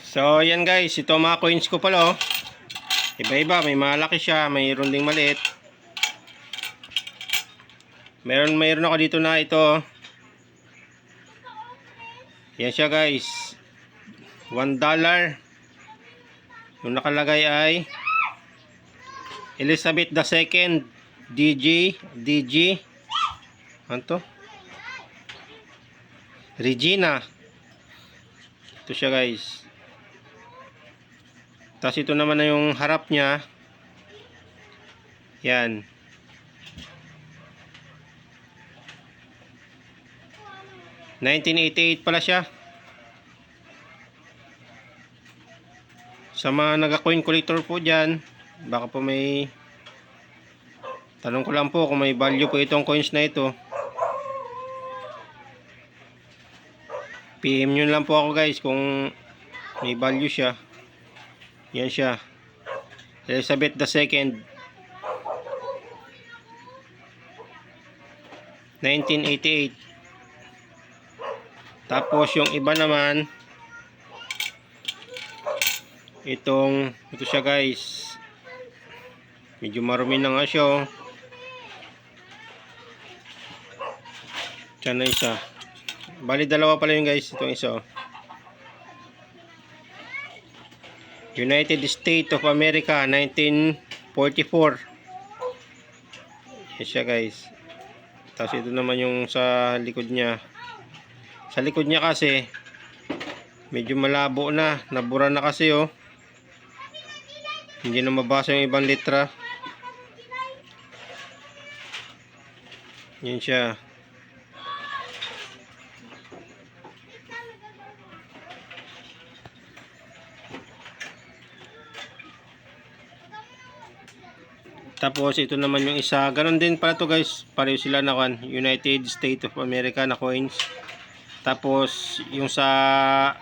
So, yan guys. Ito ang mga coins ko pala, oh. Iba-iba. May malaki siya. Mayroon ding maliit. Mayroon ako dito na ito, oh. Yan siya guys. $1. Yung nakalagay ay Elizabeth II DG. Ano to? Regina. Ito siya guys. Tapos ito naman na yung harap niya. Yan. $1988 pala siya. Sa mga naga-coin collector po dyan, baka po may tanong ko lang po kung may value po itong coins na ito. PM nyo lang po ako guys kung may value siya. Yan siya. Elizabeth II 1988. Tapos yung iba naman, ito siya guys. Medyo marumi na nga siya, oh. Diyan na isa. Bali dalawa pala yung guys. Itong isa, oh. United States of America 1944. Yan siya guys. Tapos ito naman yung sa likod niya. Sa likod niya kasi medyo malabo na. Nabura na kasi, oh. Hindi na mabasa yung ibang letra. Yan siya. Tapos ito naman yung isa. Ganon din pala to guys. Pareho sila na United States of America na coins. Tapos yung sa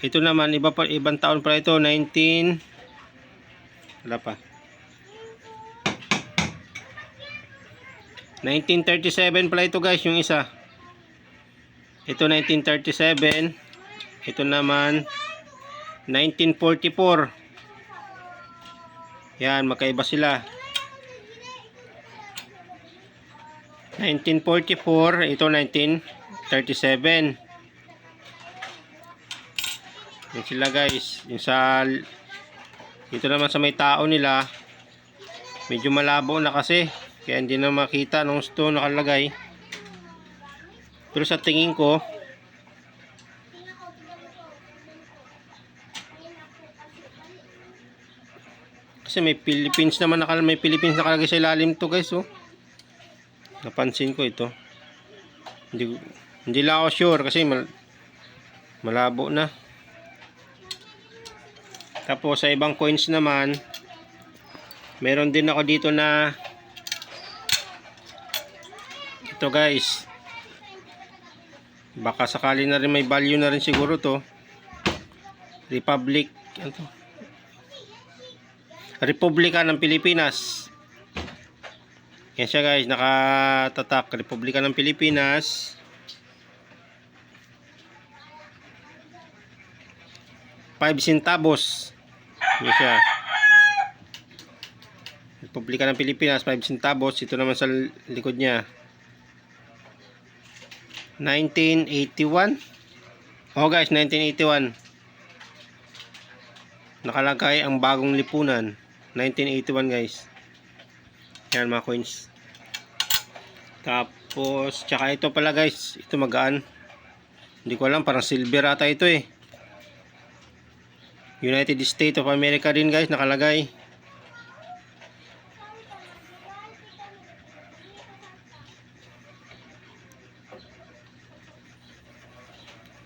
ito naman ibang taon pala ito. 1937 pala ito guys yung isa. Ito 1937. Ito naman 1944. Yan, magkaiba sila. 1944, ito 1937. Yan sila guys. Yung sa ito naman sa may tao nila, medyo malabo na kasi, kaya hindi na makita nung stone nakalagay. Pero sa tingin ko, kasi may Philippines naman may Philippines nakalagay sa ilalim to guys, oh. Napansin ko ito. Hindi lang ako sure kasi malabo na. Tapos sa ibang coins naman, meron din ako dito na ito guys. Baka sakali na rin may value na rin siguro to. Republic, ano to? Republika ng Pilipinas. Yan siya guys, nakatatak. Republika ng Pilipinas. $5. Yan siya. Republika ng Pilipinas, $5. Ito naman sa likod niya. 1981. Oh guys, 1981. Nakalagay ang bagong lipunan. 1981 guys. Yan mga coins. Tapos tsaka ito pala guys, ito magaan. Hindi ko alam, parang silver ata ito eh. United States of America din guys nakalagay.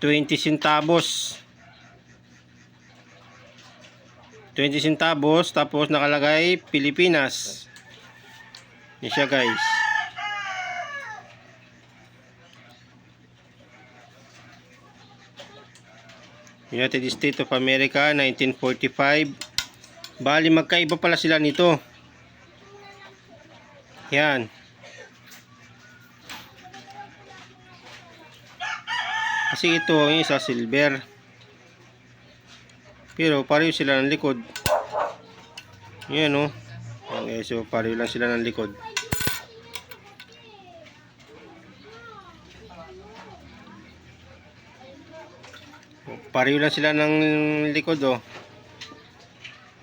$20. 20 centavos, tapos nakalagay Pilipinas. Yan siya guys. United States of America 1945. Bali magkaiba pala sila nito. Yan. Kasi ito yung isa silver. Pero pareho sila ng likod. Yan o. Okay, so pareho lang sila ng likod. Pareho lang sila ng likod o.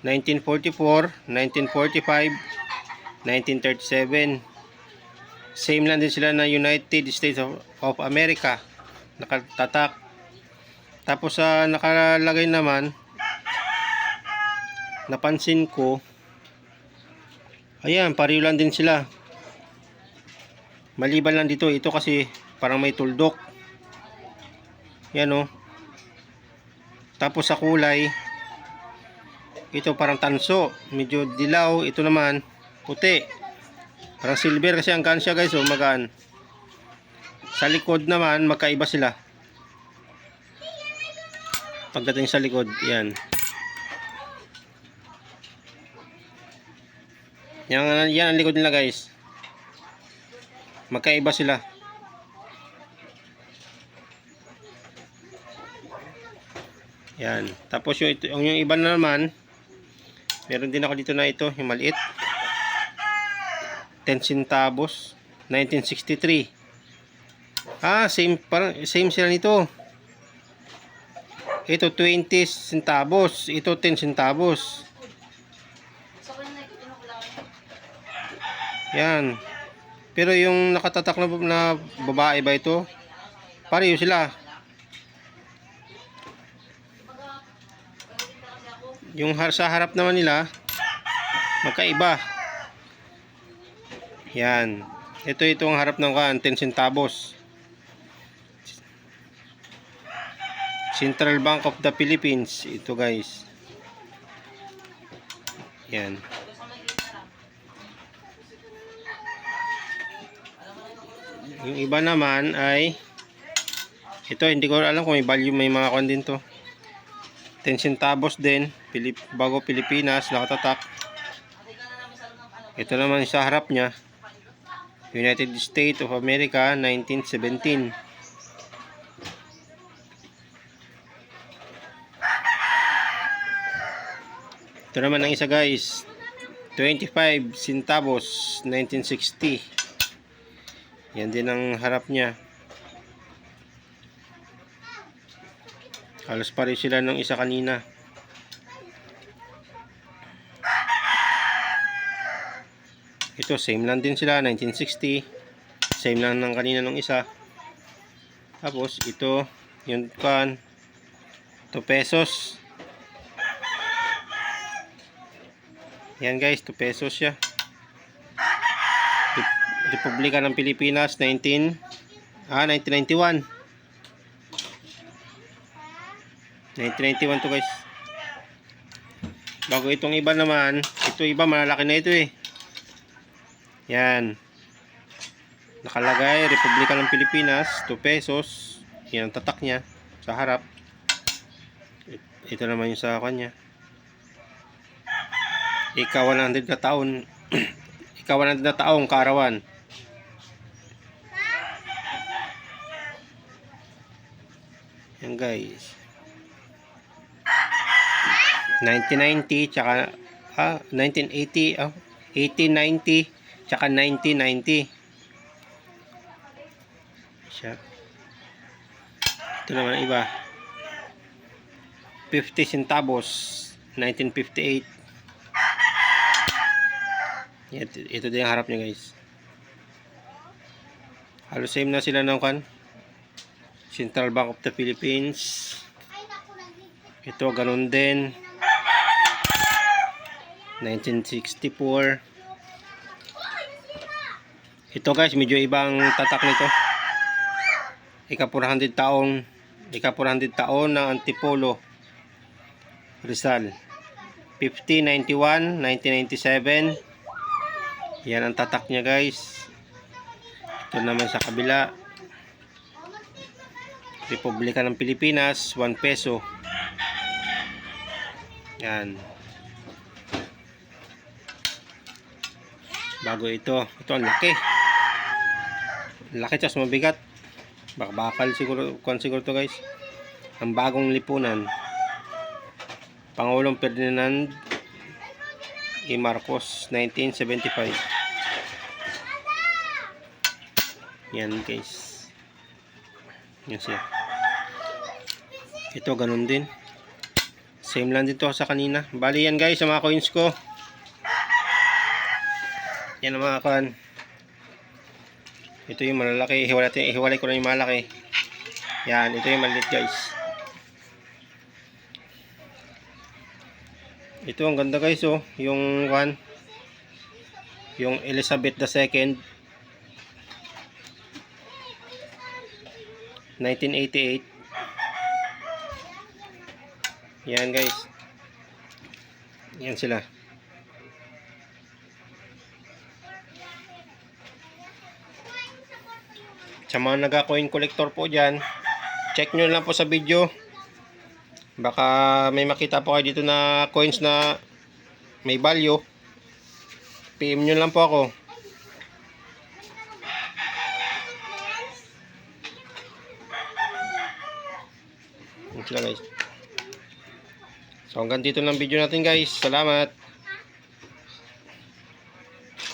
1944, 1945, 1937. Same lang din sila na United States of America. Nakatatak. Tapos sa nakalagay naman, napansin ko, ayan, pareho lang din sila. Maliban lang dito, ito kasi parang may tuldok. Yan o. Tapos sa kulay, ito parang tanso, medyo dilaw. Ito naman puti, parang silver kasi ang gaan siya guys. So magaan. Sa likod naman magkaiba sila. Pagdating sa likod, yan. Yan ang likod nila guys. Magkaiba sila. Yan. Tapos yung iba na naman, meron din ako dito na ito, yung maliit. 10 centavos, 1963. Same sila nito. Ito 20 centavos, ito 10 centavos. Yan. Pero yung nakatatak na babae ba ito? Pareho sila. Yung sa harap naman nila, magkaiba. Yan. Ito ang harap ng 10 centavos. Central Bank of the Philippines. Ito guys. Yan. Yung iba naman ay ito, hindi ko alam kung may value, may mga kon din to. 10 centavos din, bago Pilipinas, nakatatak. Ito naman sa harap niya, United States of America, 1917. Ito naman ang isa guys, 25 centavos, 1960. Yan din ang harap niya. Halos pareho sila nung isa kanina. Ito same lang din sila, 1960. Same lang ng kanina nung isa. Tapos ito yung kan 2 pesos. Yan guys, 2 pesos siya. Republika ng Pilipinas, 1991. 1991 to guys. Bago itong iba naman, ito iba malalaki na ito eh. Yan. Nakalagay Republika ng Pilipinas, 2 pesos. Yan ang tatak niya sa harap. Ito naman yung sa kanya. Ika-100 na taon. Ika-100 na taong kaarawan. Yan guys. 1990 tsaka 1980, 1890 tsaka 1990 siya. Ito naman iba, 50 centavos, 1958. Ito din ang harap niya guys. Halos same na sila ng kan Central Bank of the Philippines. Ito ganun din, 1964. Ito guys, medyo ibang tatak nito. Ika-400 taon ng Antipolo Rizal. 50, 91, 1997. Yan ang tatak niya guys. Ito naman sa kabila, Republika ng Pilipinas, 1 peso. Yan. Bago ito ang laki. Laki tas mabigat. Bakal siguro, siguro to guys. Ang bagong lipunan. Pangulong Ferdinand E. Marcos, 1975. Yan guys. Yan siya. Ito ganun din. Same lang dito sa kanina. Bali yan guys, sa mga coins ko. Yan ang mga kan. Ito yung malalaki. Hiwalay ko na yung malaki. Yan, ito yung maliit guys. Ito ang ganda guys oh. Yung kan. Yung Elizabeth II. 1988. Yan guys. Yan sila. Sa mga naga-coin collector po dyan, check nyo lang po sa video. Baka may makita po kayo dito na coins na may value. PM nyo lang po ako. Yan sila guys. So hanggang dito lang video natin guys. Salamat.